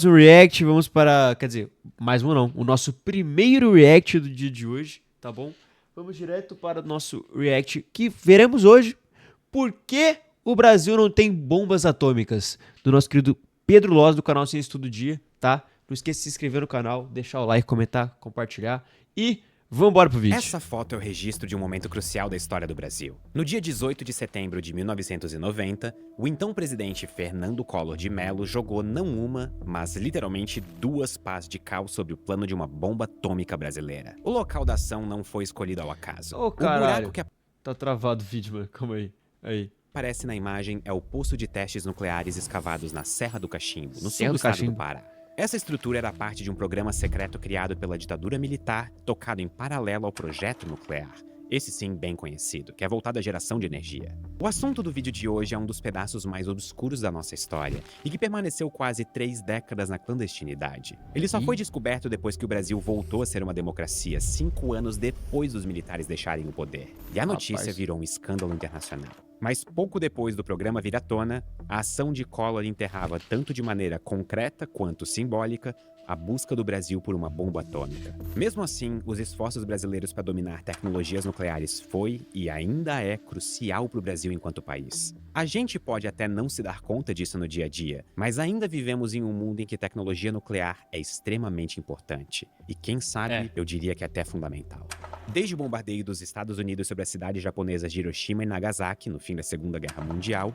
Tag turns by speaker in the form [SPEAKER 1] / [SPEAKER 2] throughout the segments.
[SPEAKER 1] O react, vamos para, quer dizer, mais um não, o nosso primeiro react do dia de hoje, tá bom? Vamos direto para o nosso react que veremos hoje por que o Brasil não tem bombas atômicas, do nosso querido Pedro Loz do canal Ciência Todo Dia, tá? Não esqueça de se inscrever no canal, deixar o like, comentar, compartilhar e vambora pro vídeo.
[SPEAKER 2] Essa foto é o registro de um momento crucial da história do Brasil. No dia 18 de setembro de 1990, o então presidente Fernando Collor de Mello jogou não uma, mas literalmente duas pás de cal sobre o plano de uma bomba atômica brasileira. O local da ação não foi escolhido ao acaso.
[SPEAKER 1] Ô,
[SPEAKER 2] O
[SPEAKER 1] caralho.
[SPEAKER 2] buraco que
[SPEAKER 1] Tá travado o vídeo, mano. Calma aí. Aí.
[SPEAKER 2] aparece na imagem é o poço de testes nucleares escavados na Serra do Cachimbo, no sul
[SPEAKER 1] Serra
[SPEAKER 2] do
[SPEAKER 1] do
[SPEAKER 2] estado
[SPEAKER 1] Cachimbo.
[SPEAKER 2] do Pará. Essa estrutura era parte de um programa secreto criado pela ditadura militar, tocado em paralelo ao projeto nuclear. Esse sim bem conhecido, que é voltado à geração de energia. O assunto do vídeo de hoje é um dos pedaços mais obscuros da nossa história e que permaneceu quase 3 décadas na clandestinidade. Ele só foi descoberto depois que o Brasil voltou a ser uma democracia 5 anos depois dos militares deixarem o poder. E a notícia virou um escândalo internacional. Mas pouco depois do programa vir à tona, a ação de Collor enterrava tanto de maneira concreta quanto simbólica a busca do Brasil por uma bomba atômica. Mesmo assim, os esforços brasileiros para dominar tecnologias nucleares foi e ainda é crucial para o Brasil enquanto país. A gente pode até não se dar conta disso no dia a dia, mas ainda vivemos em um mundo em que tecnologia nuclear é extremamente importante. E quem sabe, eu diria que até fundamental. Desde o bombardeio dos Estados Unidos sobre as cidades japonesas de Hiroshima e Nagasaki, no fim da Segunda Guerra Mundial,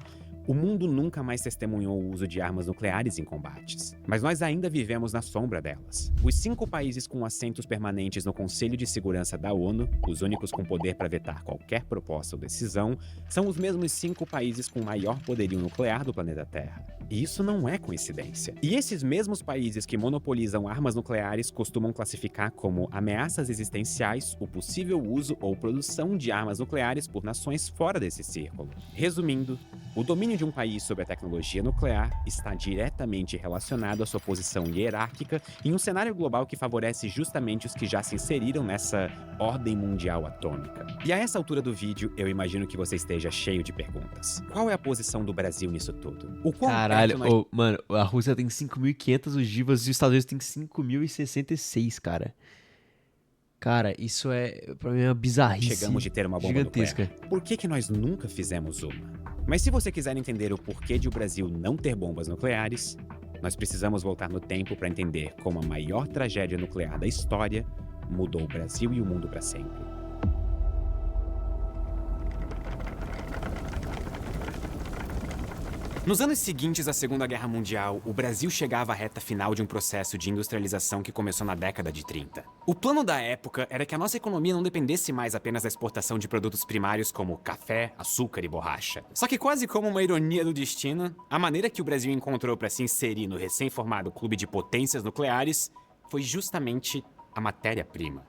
[SPEAKER 2] o mundo nunca mais testemunhou o uso de armas nucleares em combates. Mas nós ainda vivemos na sombra delas. Os 5 países com assentos permanentes no Conselho de Segurança da ONU, os únicos com poder para vetar qualquer proposta ou decisão, são os mesmos 5 países com maior poderio nuclear do planeta Terra. E isso não é coincidência. E esses mesmos países que monopolizam armas nucleares costumam classificar como ameaças existenciais o possível uso ou produção de armas nucleares por nações fora desse círculo. Resumindo, o domínio de um país sobre a tecnologia nuclear está diretamente relacionado à sua posição hierárquica em um cenário global que favorece justamente os que já se inseriram nessa ordem mundial atômica. E a essa altura do vídeo, eu imagino que você esteja cheio de perguntas. Qual é a posição do Brasil nisso tudo? O quão
[SPEAKER 1] Caralho,
[SPEAKER 2] perto nós...
[SPEAKER 1] mano, a Rússia tem 5.500 ogivas e os Estados Unidos tem 5.066, cara. Cara, isso é, pra mim, é uma bizarrice
[SPEAKER 2] chegamos de ter uma bomba
[SPEAKER 1] gigantesca.
[SPEAKER 2] nuclear? Por que nós nunca fizemos uma? Mas se você quiser entender o porquê de o Brasil não ter bombas nucleares, nós precisamos voltar no tempo para entender como a maior tragédia nuclear da história mudou o Brasil e o mundo para sempre. Nos anos seguintes à Segunda Guerra Mundial, o Brasil chegava à reta final de um processo de industrialização que começou na década de 30. O plano da época era que a nossa economia não dependesse mais apenas da exportação de produtos primários como café, açúcar e borracha. Só que quase como uma ironia do destino, a maneira que o Brasil encontrou para se inserir no recém-formado clube de potências nucleares foi justamente a matéria-prima.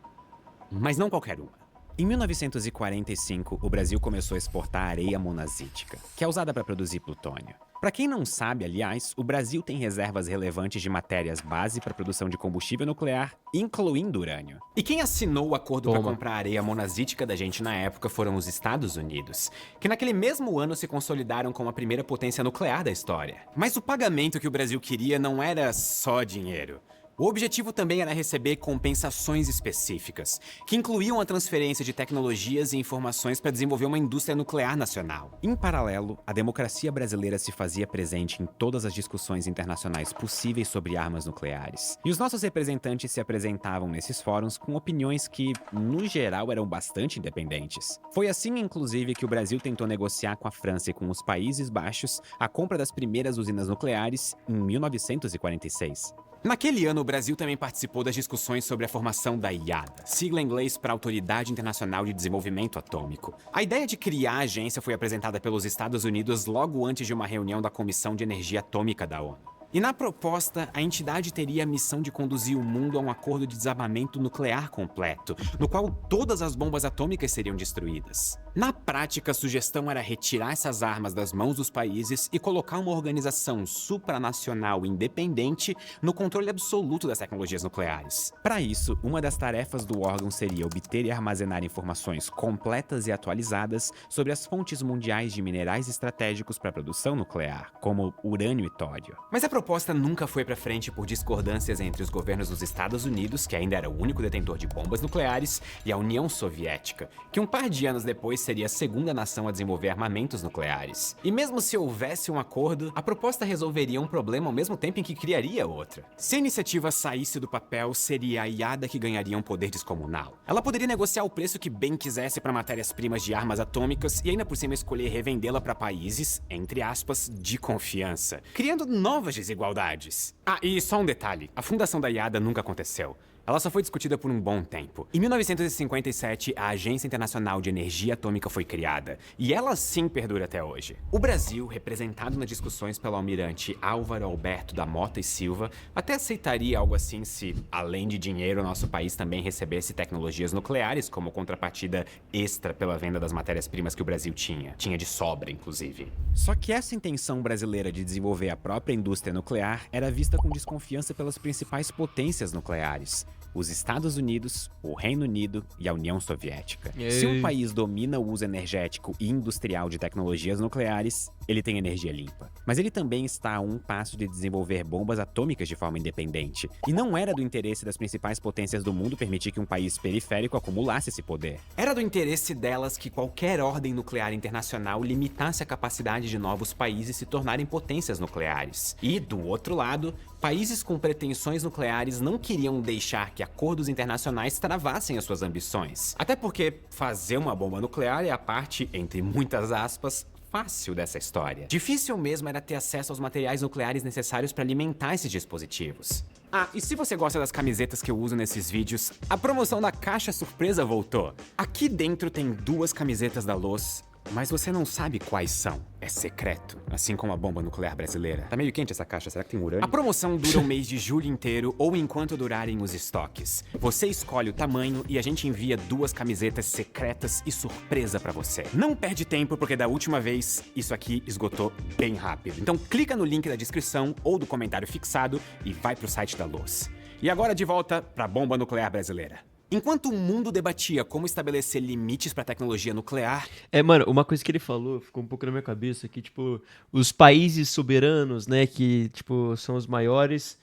[SPEAKER 2] Mas não qualquer uma. Em 1945, o Brasil começou a exportar areia monazítica, que é usada para produzir plutônio. Para quem não sabe, aliás, o Brasil tem reservas relevantes de matérias base para produção de combustível nuclear, incluindo urânio. E quem assinou o acordo para comprar areia monazítica da gente na época foram os Estados Unidos, que naquele mesmo ano se consolidaram como a primeira potência nuclear da história. Mas o pagamento que o Brasil queria não era só dinheiro. O objetivo também era receber compensações específicas, que incluíam a transferência de tecnologias e informações para desenvolver uma indústria nuclear nacional. Em paralelo, a democracia brasileira se fazia presente em todas as discussões internacionais possíveis sobre armas nucleares. E os nossos representantes se apresentavam nesses fóruns com opiniões que, no geral, eram bastante independentes. Foi assim, inclusive, que o Brasil tentou negociar com a França e com os Países Baixos a compra das primeiras usinas nucleares em 1946. Naquele ano, o Brasil também participou das discussões sobre a formação da IADA, sigla em inglês para Autoridade Internacional de Desenvolvimento Atômico. A ideia de criar a agência foi apresentada pelos Estados Unidos logo antes de uma reunião da Comissão de Energia Atômica da ONU. E na proposta, a entidade teria a missão de conduzir o mundo a um acordo de desarmamento nuclear completo, no qual todas as bombas atômicas seriam destruídas. Na prática, a sugestão era retirar essas armas das mãos dos países e colocar uma organização supranacional independente no controle absoluto das tecnologias nucleares. Para isso, uma das tarefas do órgão seria obter e armazenar informações completas e atualizadas sobre as fontes mundiais de minerais estratégicos para a produção nuclear, como urânio e tório. Mas a proposta nunca foi para frente por discordâncias entre os governos dos Estados Unidos, que ainda era o único detentor de bombas nucleares, e a União Soviética, que um par de anos depois seria a segunda nação a desenvolver armamentos nucleares. E mesmo se houvesse um acordo, a proposta resolveria um problema ao mesmo tempo em que criaria outra. Se a iniciativa saísse do papel, seria a IADA que ganharia um poder descomunal. Ela poderia negociar o preço que bem quisesse para matérias-primas de armas atômicas e ainda por cima escolher revendê-la para países, entre aspas, de confiança, criando novas desigualdades. Ah, e só um detalhe, a fundação da IADA nunca aconteceu. Ela só foi discutida por um bom tempo. Em 1957, a Agência Internacional de Energia Atômica foi criada, e ela sim perdura até hoje. O Brasil, representado nas discussões pelo almirante Álvaro Alberto da Mota e Silva, até aceitaria algo assim se, além de dinheiro, nosso país também recebesse tecnologias nucleares como contrapartida extra pela venda das matérias-primas que o Brasil tinha. Tinha de sobra, inclusive. Só que essa intenção brasileira de desenvolver a própria indústria nuclear era vista com desconfiança pelas principais potências nucleares: os Estados Unidos, o Reino Unido e a União Soviética. Se um país domina o uso energético e industrial de tecnologias nucleares, ele tem energia limpa. Mas ele também está a um passo de desenvolver bombas atômicas de forma independente. E não era do interesse das principais potências do mundo permitir que um país periférico acumulasse esse poder. Era do interesse delas que qualquer ordem nuclear internacional limitasse a capacidade de novos países se tornarem potências nucleares. E, do outro lado, países com pretensões nucleares não queriam deixar que acordos internacionais travassem as suas ambições. Até porque fazer uma bomba nuclear é a parte, entre muitas aspas, fácil dessa história. Difícil mesmo era ter acesso aos materiais nucleares necessários para alimentar esses dispositivos. Ah, e se você gosta das camisetas que eu uso nesses vídeos, a promoção da caixa surpresa voltou. Aqui dentro tem 2 camisetas da Lowe's, mas você não sabe quais são. É secreto, assim como a bomba nuclear brasileira. Tá meio quente essa caixa, será que tem urânio? A promoção dura o mês de julho inteiro ou enquanto durarem os estoques. Você escolhe o tamanho e a gente envia 2 camisetas secretas e surpresa pra você. Não perde tempo porque da última vez isso aqui esgotou bem rápido. Então clica no link da descrição ou do comentário fixado e vai pro site da Lowe's. E agora de volta pra bomba nuclear brasileira. Enquanto o mundo debatia como estabelecer limites para a tecnologia nuclear...
[SPEAKER 1] Mano, uma coisa que ele falou, ficou um pouco na minha cabeça, que, tipo, os países soberanos, né, que, tipo, são os maiores,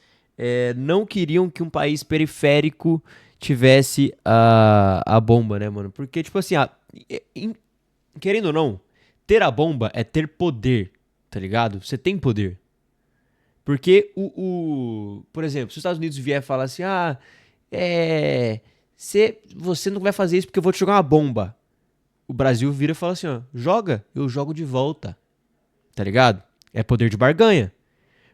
[SPEAKER 1] não queriam que um país periférico tivesse a bomba, né, mano? Porque, tipo assim, querendo ou não, ter a bomba é ter poder, tá ligado? Você tem poder. Porque, por exemplo, se os Estados Unidos vier falar assim, você não vai fazer isso porque eu vou te jogar uma bomba. O Brasil vira e fala assim, ó, joga, eu jogo de volta. Tá ligado? É poder de barganha.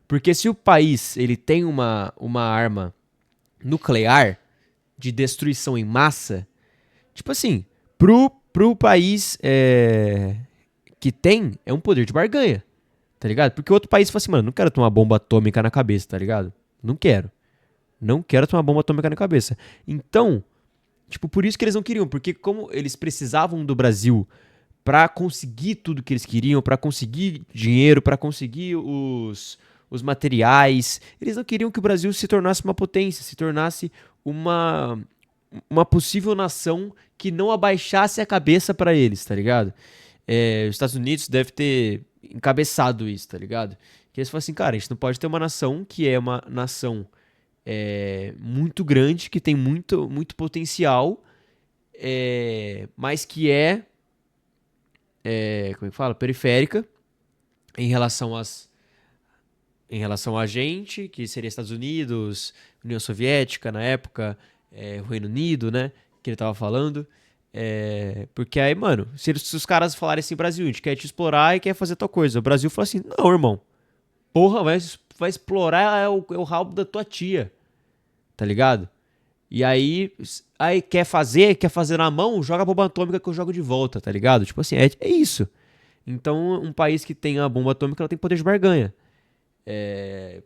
[SPEAKER 1] Porque se o país ele tem uma arma nuclear de destruição em massa, tipo assim, pro país que tem, é um poder de barganha. Tá ligado? Porque o outro país fala assim, mano, não quero tomar bomba atômica na cabeça, tá ligado? Não quero. Não quero tomar bomba atômica na cabeça. Então, tipo, por isso que eles não queriam, porque como eles precisavam do Brasil pra conseguir tudo que eles queriam, pra conseguir dinheiro, pra conseguir os materiais, eles não queriam que o Brasil se tornasse uma potência, se tornasse uma possível nação que não abaixasse a cabeça pra eles, tá ligado? Os Estados Unidos deve ter encabeçado isso, tá ligado? Que eles falam assim, cara, a gente não pode ter uma nação que é uma nação muito grande, que tem muito, muito potencial, mas que como é que fala? Periférica em relação a gente, que seria Estados Unidos, União Soviética na época, o Reino Unido, né? Que ele tava falando. Porque aí, mano, se os caras falarem assim, Brasil, a gente quer te explorar e quer fazer tal coisa. O Brasil fala assim, não, irmão. Porra, vai explorar o rabo da tua tia. Tá ligado? E aí quer fazer na mão, joga a bomba atômica que eu jogo de volta, tá ligado? Tipo assim, é isso. Então, um país que tem a bomba atômica, ela tem poder de barganha. É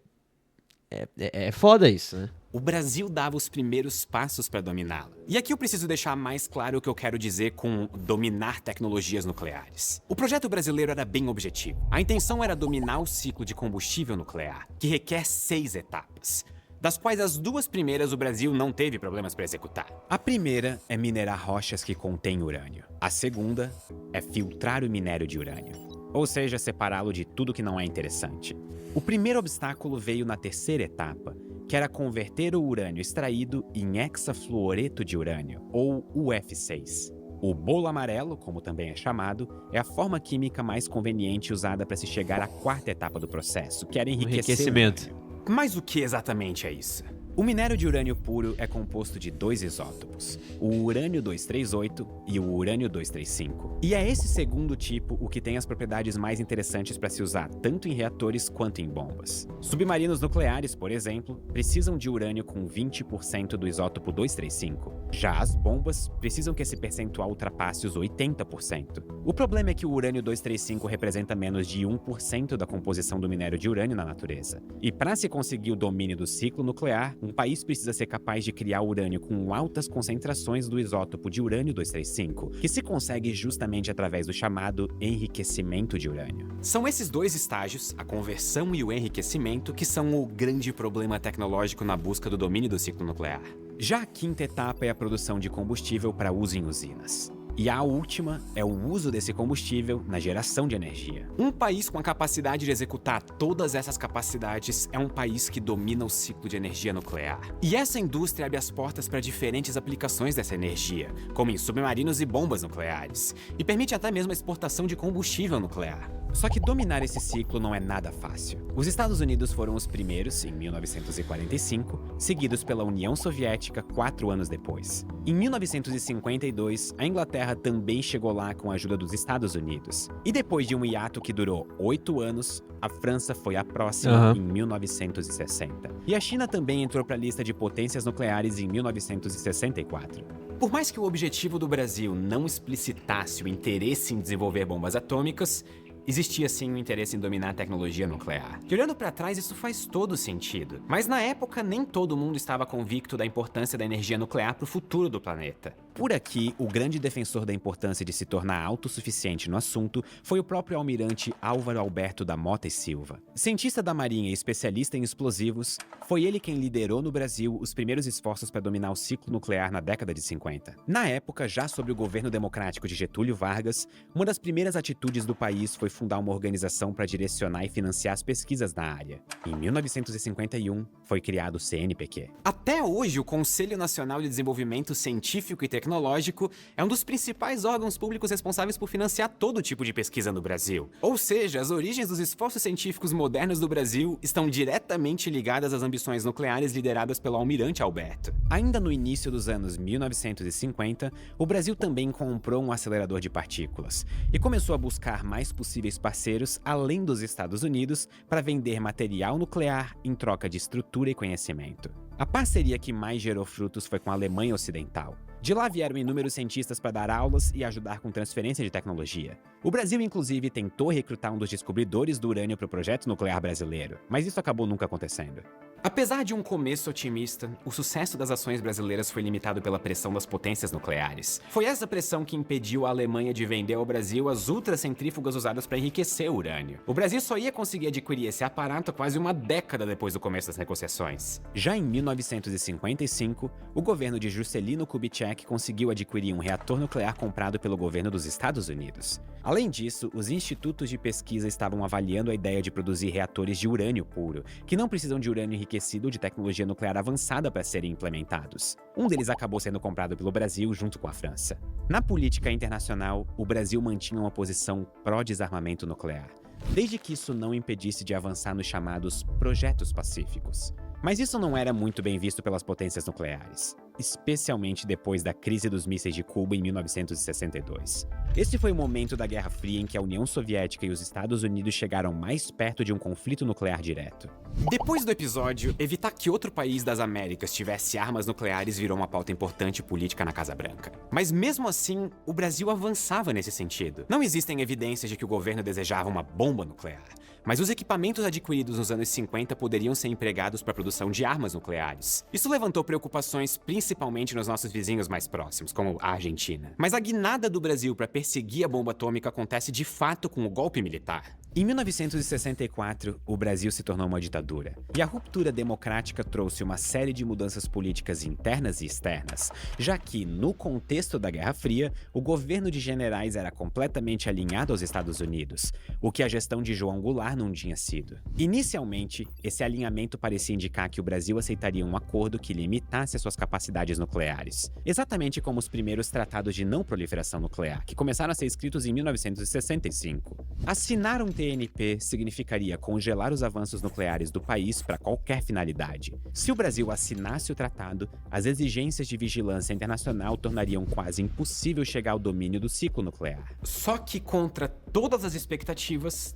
[SPEAKER 1] foda isso, né?
[SPEAKER 2] o Brasil dava os primeiros passos para dominá-la. E aqui eu preciso deixar mais claro o que eu quero dizer com dominar tecnologias nucleares. O projeto brasileiro era bem objetivo. A intenção era dominar o ciclo de combustível nuclear, que requer 6 etapas, das quais as 2 primeiras o Brasil não teve problemas para executar. A primeira é minerar rochas que contêm urânio. A segunda é filtrar o minério de urânio, ou seja, separá-lo de tudo que não é interessante. O primeiro obstáculo veio na terceira etapa, que era converter o urânio extraído em hexafluoreto de urânio, ou UF6. O bolo amarelo, como também é chamado, é a forma química mais conveniente usada para se chegar à quarta etapa do processo, que era enriquecer o urânio. Mas o que exatamente é isso? O minério de urânio puro é composto de 2 isótopos, o urânio 238 e o urânio 235. E é esse segundo tipo o que tem as propriedades mais interessantes para se usar tanto em reatores quanto em bombas. Submarinos nucleares, por exemplo, precisam de urânio com 20% do isótopo 235. Já as bombas precisam que esse percentual ultrapasse os 80%. O problema é que o urânio 235 representa menos de 1% da composição do minério de urânio na natureza. E para se conseguir o domínio do ciclo nuclear, um país precisa ser capaz de criar urânio com altas concentrações do isótopo de urânio 235, que se consegue justamente através do chamado enriquecimento de urânio. São esses 2 estágios, a conversão e o enriquecimento, que são o grande problema tecnológico na busca do domínio do ciclo nuclear. Já a quinta etapa é a produção de combustível para uso em usinas. E a última é o uso desse combustível na geração de energia. Um país com a capacidade de executar todas essas capacidades é um país que domina o ciclo de energia nuclear. E essa indústria abre as portas para diferentes aplicações dessa energia, como em submarinos e bombas nucleares, e permite até mesmo a exportação de combustível nuclear. Só que dominar esse ciclo não é nada fácil. Os Estados Unidos foram os primeiros, em 1945, seguidos pela União Soviética 4 anos depois. Em 1952, a Inglaterra também chegou lá com a ajuda dos Estados Unidos. E depois de um hiato que durou 8 anos, a França foi a próxima em 1960. E a China também entrou para a lista de potências nucleares em 1964. Por mais que o objetivo do Brasil não explicitasse o interesse em desenvolver bombas atômicas, existia sim um interesse em dominar a tecnologia nuclear. E olhando para trás, isso faz todo sentido. Mas na época, nem todo mundo estava convicto da importância da energia nuclear para o futuro do planeta. Por aqui, o grande defensor da importância de se tornar autossuficiente no assunto foi o próprio almirante Álvaro Alberto da Mota e Silva. Cientista da Marinha e especialista em explosivos, foi ele quem liderou no Brasil os primeiros esforços para dominar o ciclo nuclear na década de 50. Na época, já sob o governo democrático de Getúlio Vargas, uma das primeiras atitudes do país foi fundar uma organização para direcionar e financiar as pesquisas na área. Em 1951, foi criado o CNPq. Até hoje, o Conselho Nacional de Desenvolvimento Científico e Tecnológico é um dos principais órgãos públicos responsáveis por financiar todo tipo de pesquisa no Brasil. Ou seja, as origens dos esforços científicos modernos do Brasil estão diretamente ligadas às ambições nucleares lideradas pelo almirante Alberto. Ainda no início dos anos 1950, o Brasil também comprou um acelerador de partículas e começou a buscar mais possíveis parceiros além dos Estados Unidos para vender material nuclear em troca de estrutura e conhecimento. A parceria que mais gerou frutos foi com a Alemanha Ocidental. De lá vieram inúmeros cientistas para dar aulas e ajudar com transferência de tecnologia. O Brasil, inclusive, tentou recrutar um dos descobridores do urânio para o projeto nuclear brasileiro, mas isso acabou nunca acontecendo. Apesar de um começo otimista, o sucesso das ações brasileiras foi limitado pela pressão das potências nucleares. Foi essa pressão que impediu a Alemanha de vender ao Brasil as ultracentrífugas usadas para enriquecer o urânio. O Brasil só ia conseguir adquirir esse aparato quase uma década depois do começo das negociações. Já em 1955, o governo de Juscelino Kubitschek conseguiu adquirir um reator nuclear comprado pelo governo dos Estados Unidos. Além disso, os institutos de pesquisa estavam avaliando a ideia de produzir reatores de urânio puro, que não precisam de urânio enriquecido ou de tecnologia nuclear avançada para serem implementados. Um deles acabou sendo comprado pelo Brasil junto com a França. Na política internacional, o Brasil mantinha uma posição pró-desarmamento nuclear, desde que isso não impedisse de avançar nos chamados projetos pacíficos. Mas isso não era muito bem visto pelas potências nucleares, especialmente depois da crise dos mísseis de Cuba em 1962. Este foi o momento da Guerra Fria em que a União Soviética e os Estados Unidos chegaram mais perto de um conflito nuclear direto. Depois do episódio, evitar que outro país das Américas tivesse armas nucleares virou uma pauta importante política na Casa Branca. Mas mesmo assim, o Brasil avançava nesse sentido. Não existem evidências de que o governo desejava uma bomba nuclear, mas os equipamentos adquiridos nos anos 50 poderiam ser empregados para a produção de armas nucleares. Isso levantou preocupações principalmente nos nossos vizinhos mais próximos, como a Argentina. Mas a guinada do Brasil para perseguir a bomba atômica acontece de fato com o golpe militar. Em 1964, o Brasil se tornou uma ditadura, e a ruptura democrática trouxe uma série de mudanças políticas internas e externas, já que, no contexto da Guerra Fria, o governo de generais era completamente alinhado aos Estados Unidos, o que a gestão de João Goulart não tinha sido. Inicialmente, esse alinhamento parecia indicar que o Brasil aceitaria um acordo que limitasse as suas capacidades nucleares, exatamente como os primeiros tratados de não proliferação nuclear, que começaram a ser escritos em 1965. Assinar um TNP significaria congelar os avanços nucleares do país para qualquer finalidade. Se o Brasil assinasse o tratado, as exigências de vigilância internacional tornariam quase impossível chegar ao domínio do ciclo nuclear. Só que, contra todas as expectativas,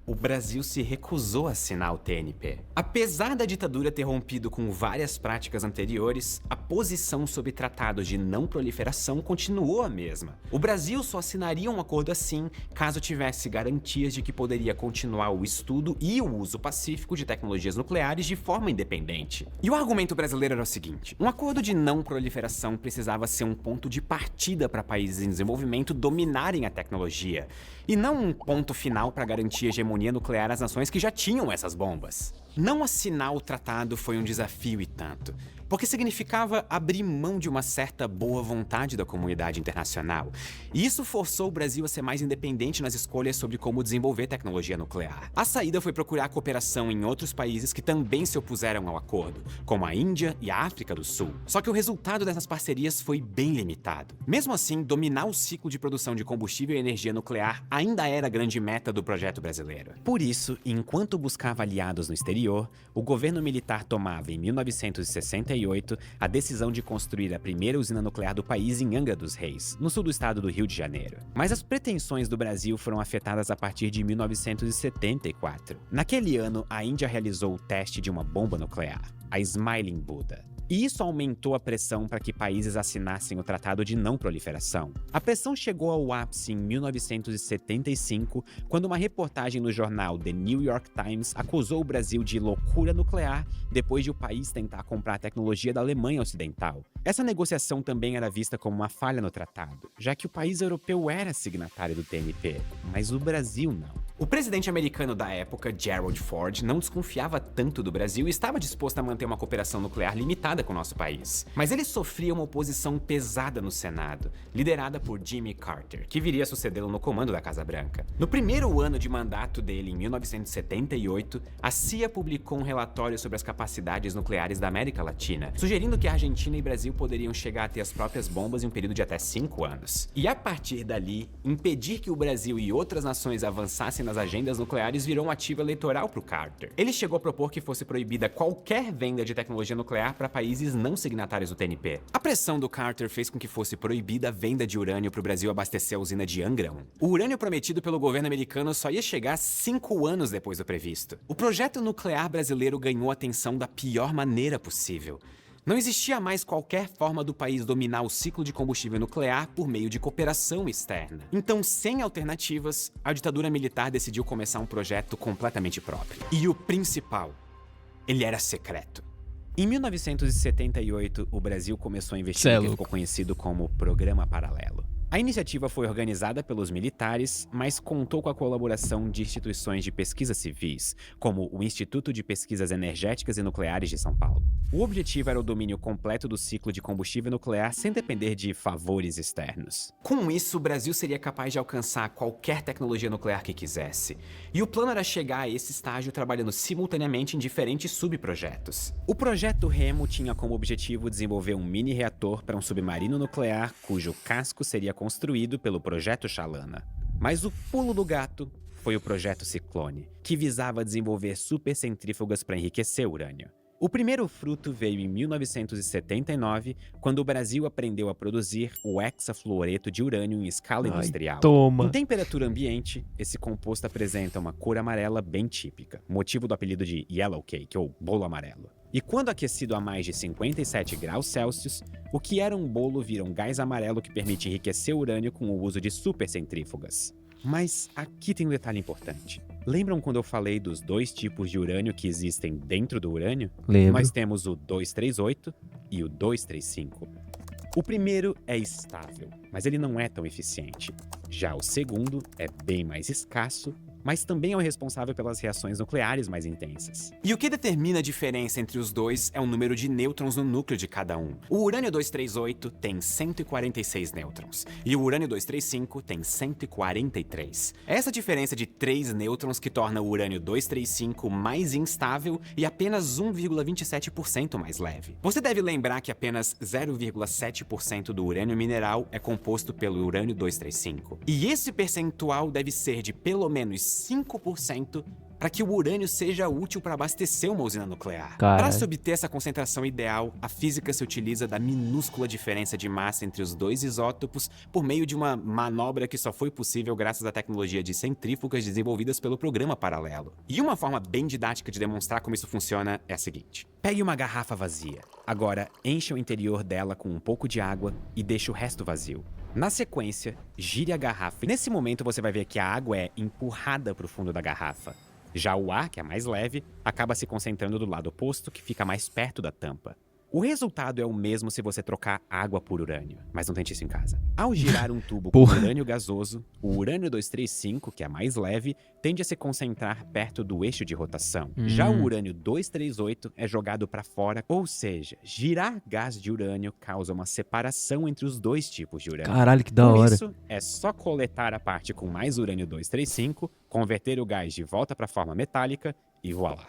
[SPEAKER 2] o Brasil se recusou a assinar o TNP. Apesar da ditadura ter rompido com várias práticas anteriores, a posição sobre tratados de não proliferação continuou a mesma. O Brasil só assinaria um acordo assim caso tivesse garantias de que poderia continuar o estudo e o uso pacífico de tecnologias nucleares de forma independente. E o argumento brasileiro era o seguinte: um acordo de não proliferação precisava ser um ponto de partida para países em desenvolvimento dominarem a tecnologia, e não um ponto final para garantir a hegemonia nuclear às nações que já tinham essas bombas. Não assinar o tratado foi um desafio e tanto, porque significava abrir mão de uma certa boa vontade da comunidade internacional, e isso forçou o Brasil a ser mais independente nas escolhas sobre como desenvolver tecnologia nuclear. A saída foi procurar cooperação em outros países que também se opuseram ao acordo, como a Índia e a África do Sul. Só que o resultado dessas parcerias foi bem limitado. Mesmo assim, dominar o ciclo de produção de combustível e energia nuclear ainda era a grande meta do projeto brasileiro. Por isso, enquanto buscava aliados no exterior, o governo militar tomava, em 1968, a decisão de construir a primeira usina nuclear do país em Angra dos Reis, no sul do estado do Rio de Janeiro. Mas as pretensões do Brasil foram afetadas a partir de 1974. Naquele ano, a Índia realizou o teste de uma bomba nuclear, a Smiling Buddha. E isso aumentou a pressão para que países assinassem o Tratado de Não Proliferação. A pressão chegou ao ápice em 1975, quando uma reportagem no jornal The New York Times acusou o Brasil de loucura nuclear depois de o país tentar comprar a tecnologia da Alemanha Ocidental. Essa negociação também era vista como uma falha no tratado, já que o país europeu era signatário do TNP, mas o Brasil não. O presidente americano da época, Gerald Ford, não desconfiava tanto do Brasil e estava disposto a manter uma cooperação nuclear limitada com o nosso país. Mas ele sofria uma oposição pesada no Senado, liderada por Jimmy Carter, que viria a sucedê-lo no comando da Casa Branca. No primeiro ano de mandato dele, em 1978, a CIA publicou um relatório sobre as capacidades nucleares da América Latina, sugerindo que a Argentina e Brasil poderiam chegar a ter as próprias bombas em um período de até 5 anos. E a partir dali, impedir que o Brasil e outras nações avançassem nas agendas nucleares virou um ativo eleitoral para o Carter. Ele chegou a propor que fosse proibida qualquer venda de tecnologia nuclear para países não signatários do TNP. A pressão do Carter fez com que fosse proibida a venda de urânio para o Brasil abastecer a usina de Angra 1. O urânio prometido pelo governo americano só ia chegar 5 anos depois do previsto. O projeto nuclear brasileiro ganhou atenção da pior maneira possível. Não existia mais qualquer forma do país dominar o ciclo de combustível nuclear por meio de cooperação externa. Então, sem alternativas, a ditadura militar decidiu começar um projeto completamente próprio. E o principal, ele era secreto. Em 1978, o Brasil começou a investir no que ficou conhecido como Programa Paralelo. A iniciativa foi organizada pelos militares, mas contou com a colaboração de instituições de pesquisa civis, como o Instituto de Pesquisas Energéticas e Nucleares de São Paulo. O objetivo era o domínio completo do ciclo de combustível nuclear sem depender de favores externos. Com isso, o Brasil seria capaz de alcançar qualquer tecnologia nuclear que quisesse. E o plano era chegar a esse estágio trabalhando simultaneamente em diferentes subprojetos. O projeto Remo tinha como objetivo desenvolver um mini-reator para um submarino nuclear cujo casco seria construído pelo Projeto Chalana. Mas o pulo do gato foi o Projeto Ciclone, que visava desenvolver supercentrífugas para enriquecer urânio. O primeiro fruto veio em 1979, quando o Brasil aprendeu a produzir o hexafluoreto de urânio em escala industrial. Em temperatura ambiente, esse composto apresenta uma cor amarela bem típica, motivo do apelido de Yellow Cake, ou bolo amarelo. E quando aquecido a mais de 57 graus Celsius, o que era um bolo vira um gás amarelo que permite enriquecer o urânio com o uso de supercentrífugas. Mas aqui tem um detalhe importante. Lembram quando eu falei dos 2 tipos de urânio que existem dentro do urânio?
[SPEAKER 1] Lembro.
[SPEAKER 2] Nós temos o 238 e o 235. O primeiro é estável, mas ele não é tão eficiente. Já o segundo é bem mais escasso, mas também é o responsável pelas reações nucleares mais intensas. E o que determina a diferença entre os dois é o número de nêutrons no núcleo de cada um. O urânio 238 tem 146 nêutrons, e o urânio 235 tem 143. Essa diferença de 3 nêutrons que torna o urânio 235 mais instável e apenas 1,27% mais leve. Você deve lembrar que apenas 0,7% do urânio mineral é composto pelo urânio 235. E esse percentual deve ser de pelo menos 5% para que o urânio seja útil para abastecer uma usina nuclear. Para se obter essa concentração ideal, a física se utiliza da minúscula diferença de massa entre os dois isótopos por meio de uma manobra que só foi possível graças à tecnologia de centrífugas desenvolvidas pelo programa Paralelo. E uma forma bem didática de demonstrar como isso funciona é a seguinte. Pegue uma garrafa vazia. Agora, encha o interior dela com um pouco de água e deixe o resto vazio. Na sequência, gire a garrafa e nesse momento você vai ver que a água é empurrada para o fundo da garrafa. Já o ar, que é mais leve, acaba se concentrando do lado oposto, que fica mais perto da tampa. O resultado é o mesmo se você trocar água por urânio, mas não tente isso em casa. Ao girar um tubo com urânio gasoso, o urânio 235, que é mais leve, tende a se concentrar perto do eixo de rotação. Já o urânio 238 é jogado para fora, ou seja, girar gás de urânio causa uma separação entre os dois tipos de urânio.
[SPEAKER 1] Caralho, que da hora.
[SPEAKER 2] Por isso, é só coletar a parte com mais urânio 235, converter o gás de volta para a forma metálica e voilá.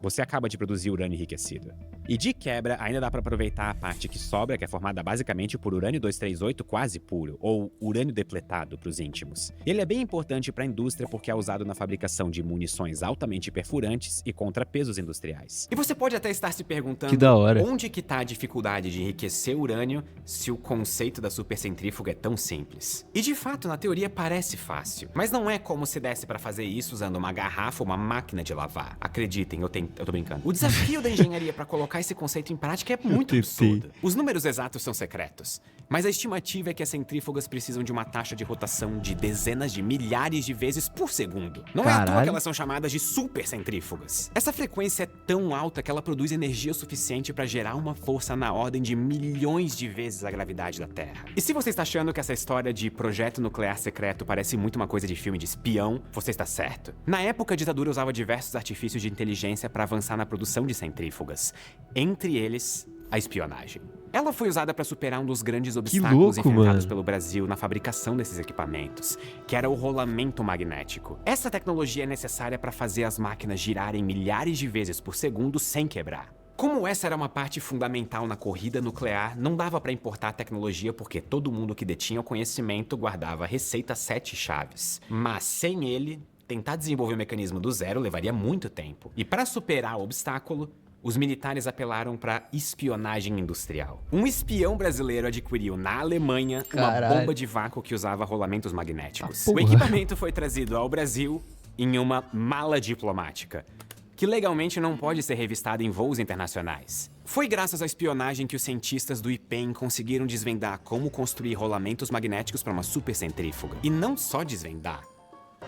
[SPEAKER 2] Você acaba de produzir urânio enriquecido. E de quebra, ainda dá para aproveitar a parte que sobra, que é formada basicamente por urânio 238 quase puro, ou urânio depletado para os íntimos. Ele é bem importante para a indústria porque é usado na fabricação de munições altamente perfurantes e contrapesos industriais. E você pode até estar se perguntando
[SPEAKER 1] que da hora.
[SPEAKER 2] Onde que está a dificuldade de enriquecer urânio se o conceito da supercentrífuga é tão simples. E de fato, na teoria parece fácil, mas não é como se desse para fazer isso usando uma garrafa ou uma máquina de lavar. Acreditem, eu tô brincando. O desafio da engenharia para colocar esse conceito em prática é muito absurdo. Os números exatos são secretos, mas a estimativa é que as centrífugas precisam de uma taxa de rotação de dezenas de milhares de vezes por segundo. Não é à toa que elas são chamadas de supercentrífugas. Essa frequência é tão alta que ela produz energia suficiente para gerar uma força na ordem de milhões de vezes a gravidade da Terra. E se você está achando que essa história de projeto nuclear secreto parece muito uma coisa de filme de espião, você está certo. Na época, a ditadura usava diversos artifícios de inteligência para avançar na produção de centrífugas. Entre eles, a espionagem. Ela foi usada para superar um dos grandes obstáculos enfrentados pelo Brasil na fabricação desses equipamentos, que era o rolamento magnético. Essa tecnologia é necessária para fazer as máquinas girarem milhares de vezes por segundo sem quebrar. Como essa era uma parte fundamental na corrida nuclear, não dava para importar a tecnologia porque todo mundo que detinha o conhecimento guardava a receita 7 chaves. Mas sem ele, tentar desenvolver o mecanismo do zero levaria muito tempo. E para superar o obstáculo, os militares apelaram para espionagem industrial. Um espião brasileiro adquiriu na Alemanha uma bomba de vácuo que usava rolamentos magnéticos. O equipamento foi trazido ao Brasil em uma mala diplomática, que legalmente não pode ser revistada em voos internacionais. Foi graças à espionagem que os cientistas do IPEM conseguiram desvendar como construir rolamentos magnéticos para uma supercentrífuga. E não só desvendar,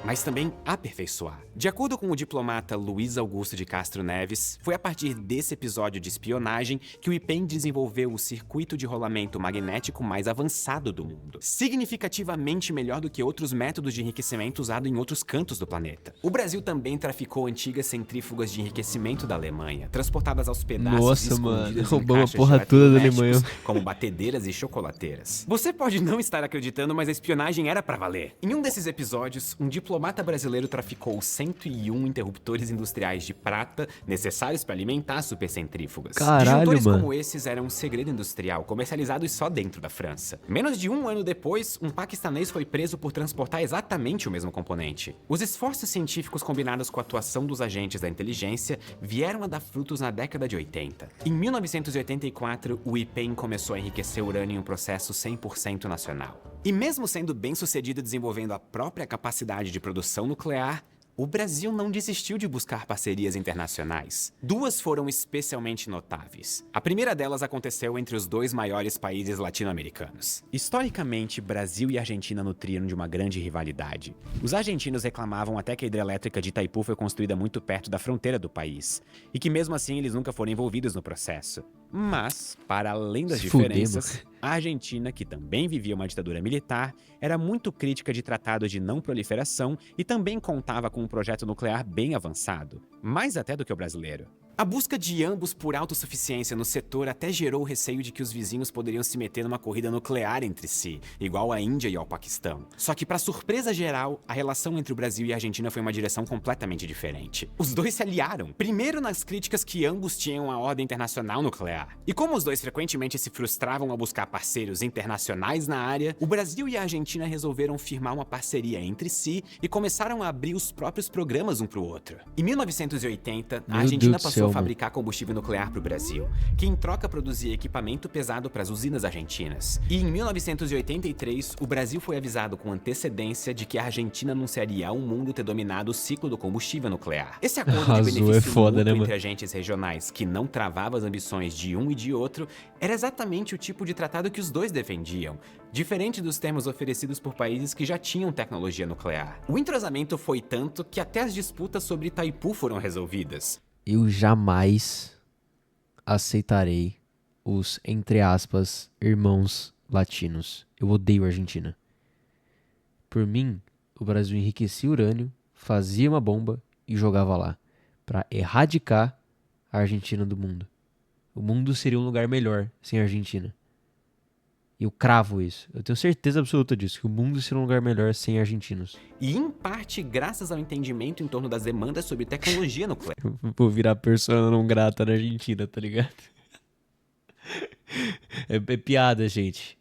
[SPEAKER 2] mas também aperfeiçoar. De acordo com o diplomata Luiz Augusto de Castro Neves, foi a partir desse episódio de espionagem que o IPEM desenvolveu o circuito de rolamento magnético mais avançado do mundo, significativamente melhor do que outros métodos de enriquecimento usados em outros cantos do planeta. O Brasil também traficou antigas centrífugas de enriquecimento da Alemanha, transportadas aos pedaços e escondidas em caixas de eletrodomésticos, como batedeiras e chocolateiras. Você pode não estar acreditando, mas a espionagem era pra valer. Em um desses episódios, um diplomata brasileiro traficou 101 interruptores industriais de prata necessários para alimentar supercentrífugas. Disjuntores como esses eram um segredo industrial, comercializados só dentro da França. Menos de um ano depois, um paquistanês foi preso por transportar exatamente o mesmo componente. Os esforços científicos combinados com a atuação dos agentes da inteligência vieram a dar frutos na década de 80. Em 1984, o IPEM começou a enriquecer urânio em um processo 100% nacional. E mesmo sendo bem sucedido desenvolvendo a própria capacidade de produção nuclear, o Brasil não desistiu de buscar parcerias internacionais. Duas foram especialmente notáveis. A primeira delas aconteceu entre os dois maiores países latino-americanos. Historicamente, Brasil e Argentina nutriram de uma grande rivalidade. Os argentinos reclamavam até que a hidrelétrica de Itaipu foi construída muito perto da fronteira do país, e que mesmo assim eles nunca foram envolvidos no processo. Mas, para além das diferenças, a Argentina, que também vivia uma ditadura militar, era muito crítica de tratados de não proliferação e também contava com um projeto nuclear bem avançado, mais até do que o brasileiro. A busca de ambos por autossuficiência no setor até gerou o receio de que os vizinhos poderiam se meter numa corrida nuclear entre si, igual à Índia e ao Paquistão. Só que, para surpresa geral, a relação entre o Brasil e a Argentina foi uma direção completamente diferente. Os dois se aliaram, primeiro nas críticas que ambos tinham à ordem internacional nuclear. E como os dois frequentemente se frustravam ao buscar parceiros internacionais na área, o Brasil e a Argentina resolveram firmar uma parceria entre si e começaram a abrir os próprios programas um pro outro. Em 1980, a Argentina passou a fabricar combustível nuclear para o Brasil, que em troca produzia equipamento pesado para as usinas argentinas. E em 1983, o Brasil foi avisado com antecedência de que a Argentina anunciaria ao mundo ter dominado o ciclo do combustível nuclear. Esse acordo de benefício mútuo entre agentes regionais, que não travava as ambições de um e de outro, era exatamente o tipo de tratado que os dois defendiam, diferente dos termos oferecidos por países que já tinham tecnologia nuclear. O entrosamento foi tanto que até as disputas sobre Itaipu foram resolvidas.
[SPEAKER 1] Eu jamais aceitarei os, entre aspas, irmãos latinos. Eu odeio a Argentina. Por mim, o Brasil enriquecia urânio, fazia uma bomba e jogava lá, para erradicar a Argentina do mundo. O mundo seria um lugar melhor sem a Argentina. Eu cravo isso. Eu tenho certeza absoluta disso, que o mundo seria um lugar melhor sem argentinos.
[SPEAKER 2] E em parte graças ao entendimento em torno das demandas sobre tecnologia nuclear.
[SPEAKER 1] Vou virar persona não grata na Argentina, tá ligado? É piada, gente.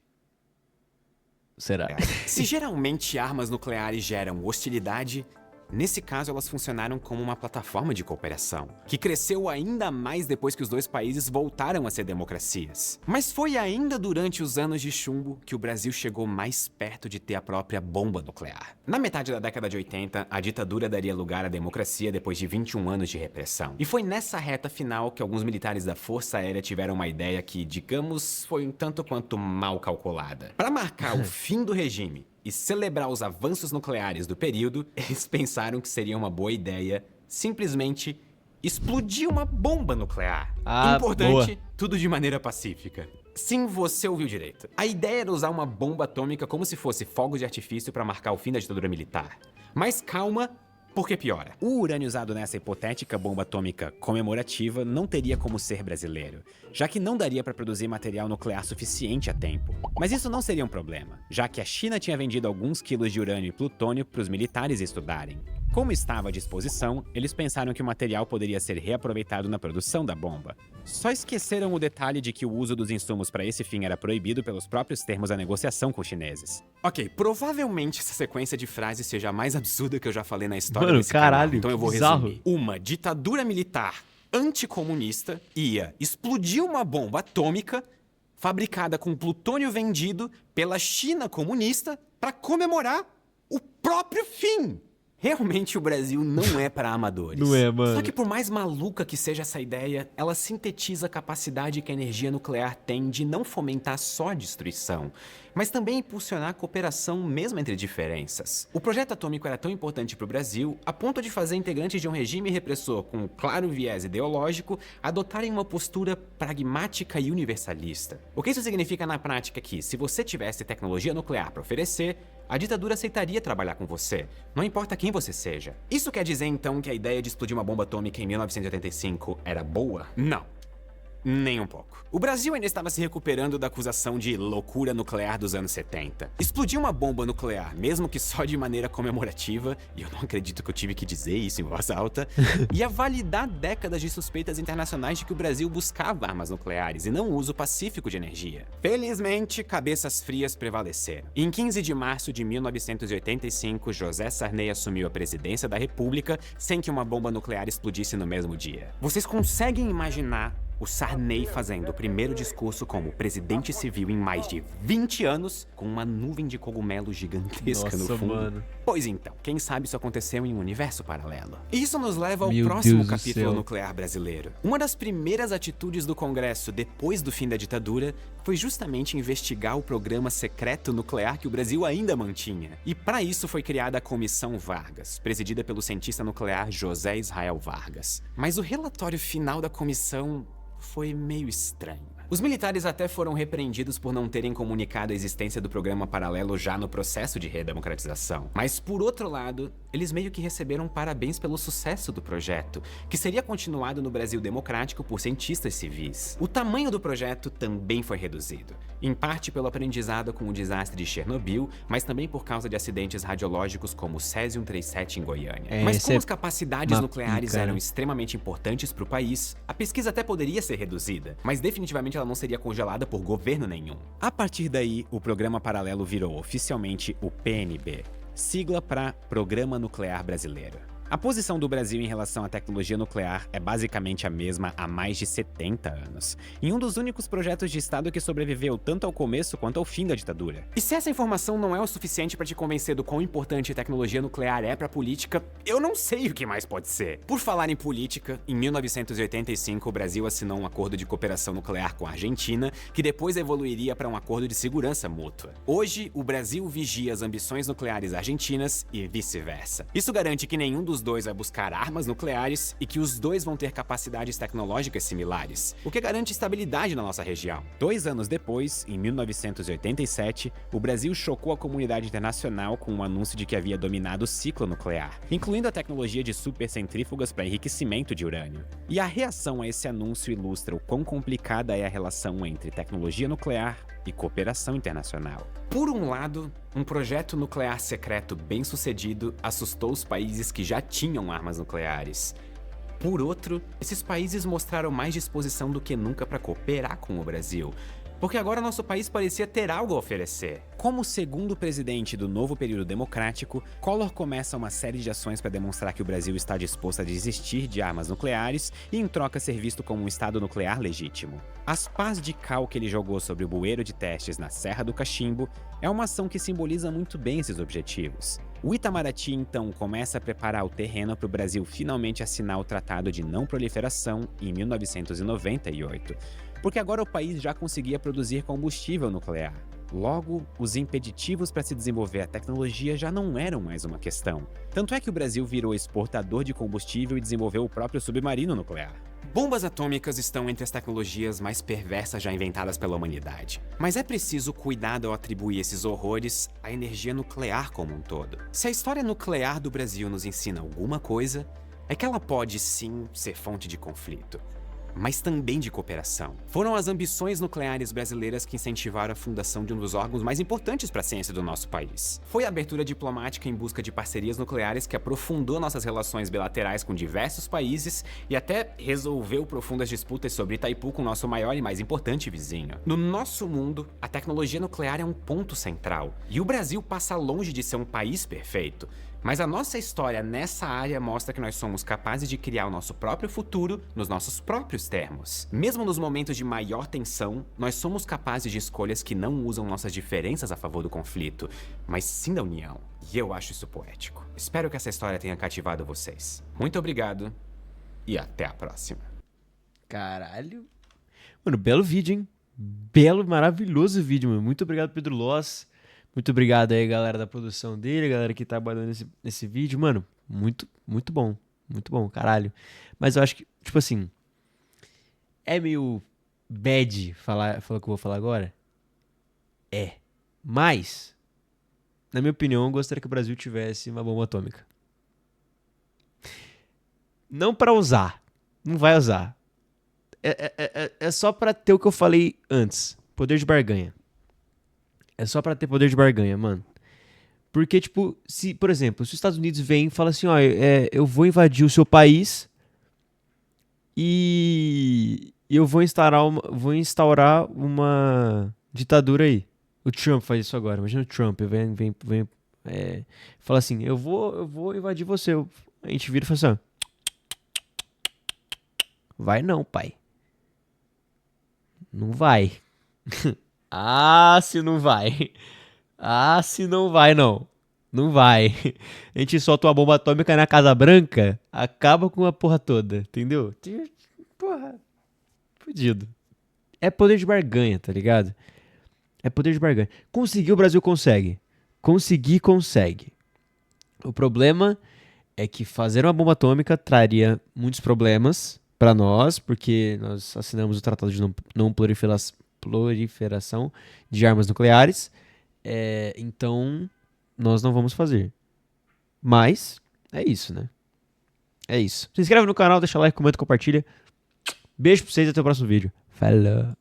[SPEAKER 1] Será?
[SPEAKER 2] Se geralmente armas nucleares geram hostilidade, nesse caso elas funcionaram como uma plataforma de cooperação, que cresceu ainda mais depois que os dois países voltaram a ser democracias. Mas foi ainda durante os anos de chumbo que o Brasil chegou mais perto de ter a própria bomba nuclear. Na metade da década de 80, a ditadura daria lugar à democracia depois de 21 anos de repressão. E foi nessa reta final que alguns militares da Força Aérea tiveram uma ideia que, digamos, foi um tanto quanto mal calculada. Para marcar o fim do regime e celebrar os avanços nucleares do período, eles pensaram que seria uma boa ideia simplesmente explodir uma bomba nuclear. Importante, boa. Tudo de maneira pacífica. Sim, você ouviu direito. A ideia era usar uma bomba atômica como se fosse fogos de artifício para marcar o fim da ditadura militar. Mas calma, porque piora. O urânio usado nessa hipotética bomba atômica comemorativa não teria como ser brasileiro, já que não daria para produzir material nuclear suficiente a tempo. Mas isso não seria um problema, já que a China tinha vendido alguns quilos de urânio e plutônio para os militares estudarem. Como estava à disposição, eles pensaram que o material poderia ser reaproveitado na produção da bomba. Só esqueceram o detalhe de que o uso dos insumos para esse fim era proibido pelos próprios termos da negociação com os chineses. Ok, provavelmente essa sequência de frases seja a mais absurda que eu já falei na história desse canal, então eu vou resumir. Uma ditadura militar anticomunista ia explodir uma bomba atômica fabricada com plutônio vendido pela China comunista para comemorar o próprio fim. Realmente o Brasil não é para amadores.
[SPEAKER 1] Não é, mano.
[SPEAKER 2] Só que por mais maluca que seja essa ideia, ela sintetiza a capacidade que a energia nuclear tem de não fomentar só a destruição, mas também impulsionar a cooperação mesmo entre diferenças. O projeto atômico era tão importante para o Brasil, a ponto de fazer integrantes de um regime repressor com um claro viés ideológico adotarem uma postura pragmática e universalista. O que isso significa na prática é que, se você tivesse tecnologia nuclear para oferecer, a ditadura aceitaria trabalhar com você, não importa quem você seja. Isso quer dizer então que a ideia de explodir uma bomba atômica em 1985 era boa? Não. Nem um pouco. O Brasil ainda estava se recuperando da acusação de loucura nuclear dos anos 70. Explodir uma bomba nuclear, mesmo que só de maneira comemorativa, e eu não acredito que eu tive que dizer isso em voz alta, ia validar décadas de suspeitas internacionais de que o Brasil buscava armas nucleares e não o uso pacífico de energia. Felizmente, cabeças frias prevaleceram. Em 15 de março de 1985, José Sarney assumiu a presidência da República sem que uma bomba nuclear explodisse no mesmo dia. Vocês conseguem imaginar o Sarney fazendo o primeiro discurso como presidente civil em mais de 20 anos, com uma nuvem de cogumelo gigantesca no
[SPEAKER 1] Nossa,
[SPEAKER 2] fundo.
[SPEAKER 1] mano.
[SPEAKER 2] Pois então, quem sabe isso aconteceu em um universo paralelo. E isso nos leva ao
[SPEAKER 1] Meu
[SPEAKER 2] próximo
[SPEAKER 1] Deus do
[SPEAKER 2] capítulo
[SPEAKER 1] céu.
[SPEAKER 2] nuclear brasileiro. Uma das primeiras atitudes do Congresso depois do fim da ditadura foi justamente investigar o programa secreto nuclear que o Brasil ainda mantinha. E para isso foi criada a Comissão Vargas, presidida pelo cientista nuclear José Israel Vargas. Mas o relatório final da comissão foi meio estranho. Os militares até foram repreendidos por não terem comunicado a existência do programa paralelo já no processo de redemocratização. Mas, por outro lado, eles meio que receberam parabéns pelo sucesso do projeto, que seria continuado no Brasil democrático por cientistas civis. O tamanho do projeto também foi reduzido, em parte pelo aprendizado com o desastre de Chernobyl, mas também por causa de acidentes radiológicos como o Césium-37 em Goiânia. Mas como as capacidades nucleares eram extremamente importantes para o país, a pesquisa até poderia ser reduzida, mas definitivamente ela não seria congelada por governo nenhum. A partir daí, o programa paralelo virou oficialmente o PNB, sigla para Programa Nuclear Brasileiro. A posição do Brasil em relação à tecnologia nuclear é basicamente a mesma há mais de 70 anos, em um dos únicos projetos de Estado que sobreviveu tanto ao começo quanto ao fim da ditadura. E se essa informação não é o suficiente para te convencer do quão importante a tecnologia nuclear é para a política, eu não sei o que mais pode ser. Por falar em política, em 1985 o Brasil assinou um acordo de cooperação nuclear com a Argentina, que depois evoluiria para um acordo de segurança mútua. Hoje, o Brasil vigia as ambições nucleares argentinas e vice-versa. Isso garante que nenhum dos dois vai buscar armas nucleares e que os dois vão ter capacidades tecnológicas similares, o que garante estabilidade na nossa região. 2 anos depois, em 1987, o Brasil chocou a comunidade internacional com o anúncio de que havia dominado o ciclo nuclear, incluindo a tecnologia de supercentrífugas para enriquecimento de urânio. E a reação a esse anúncio ilustra o quão complicada é a relação entre tecnologia nuclear e cooperação internacional. Por um lado, um projeto nuclear secreto bem-sucedido assustou os países que já tinham armas nucleares. Por outro, esses países mostraram mais disposição do que nunca para cooperar com o Brasil, porque agora nosso país parecia ter algo a oferecer. Como segundo presidente do novo período democrático, Collor começa uma série de ações para demonstrar que o Brasil está disposto a desistir de armas nucleares e em troca ser visto como um estado nuclear legítimo. As pás de cal que ele jogou sobre o bueiro de testes na Serra do Cachimbo é uma ação que simboliza muito bem esses objetivos. O Itamaraty, então, começa a preparar o terreno para o Brasil finalmente assinar o Tratado de Não Proliferação em 1998, porque agora o país já conseguia produzir combustível nuclear. Logo, os impeditivos para se desenvolver a tecnologia já não eram mais uma questão. Tanto é que o Brasil virou exportador de combustível e desenvolveu o próprio submarino nuclear. Bombas atômicas estão entre as tecnologias mais perversas já inventadas pela humanidade. Mas é preciso cuidado ao atribuir esses horrores à energia nuclear como um todo. Se a história nuclear do Brasil nos ensina alguma coisa, é que ela pode sim ser fonte de conflito, mas também de cooperação. Foram as ambições nucleares brasileiras que incentivaram a fundação de um dos órgãos mais importantes para a ciência do nosso país. Foi a abertura diplomática em busca de parcerias nucleares que aprofundou nossas relações bilaterais com diversos países e até resolveu profundas disputas sobre Itaipu com nosso maior e mais importante vizinho. No nosso mundo, a tecnologia nuclear é um ponto central, e o Brasil passa longe de ser um país perfeito. Mas a nossa história nessa área mostra que nós somos capazes de criar o nosso próprio futuro nos nossos próprios termos. Mesmo nos momentos de maior tensão, nós somos capazes de escolhas que não usam nossas diferenças a favor do conflito, mas sim da união. E eu acho isso poético. Espero que essa história tenha cativado vocês. Muito obrigado e até a próxima.
[SPEAKER 1] Caralho. Mano, belo vídeo, hein? Belo, maravilhoso vídeo, mano. Muito obrigado, Pedro Loss. Muito obrigado aí, galera da produção dele, galera que tá trabalhando nesse vídeo. Mano, muito bom. Muito bom, caralho. Mas eu acho que, tipo assim, é meio bad falar o que eu vou falar agora? É. Mas, na minha opinião, eu gostaria que o Brasil tivesse uma bomba atômica. Não pra usar. Não vai usar. É só pra ter o que eu falei antes. Poder de barganha. É só pra ter poder de barganha, mano. Porque, tipo, se, por exemplo, se os Estados Unidos vêm e falam assim, ó, eu vou invadir o seu país e eu vou instaurar uma ditadura aí. O Trump faz isso agora. Imagina o Trump, vem fala assim, eu vou invadir você. A gente vira e fala assim, ó, vai não, pai. Não vai. Ah, se não vai. Ah, se não vai, não. Não vai. A gente solta uma bomba atômica na Casa Branca, acaba com a porra toda, entendeu? Porra, fudido. É poder de barganha, tá ligado? É poder de barganha. Conseguir, o Brasil consegue. Conseguir, consegue. O problema é que fazer uma bomba atômica traria muitos problemas pra nós, porque nós assinamos o Tratado de Não Proliferação de Armas Nucleares. Então, nós não vamos fazer. Mas, é isso, né? É isso. Se inscreve no canal, deixa like, comenta, compartilha. Beijo pra vocês e até o próximo vídeo. Falou!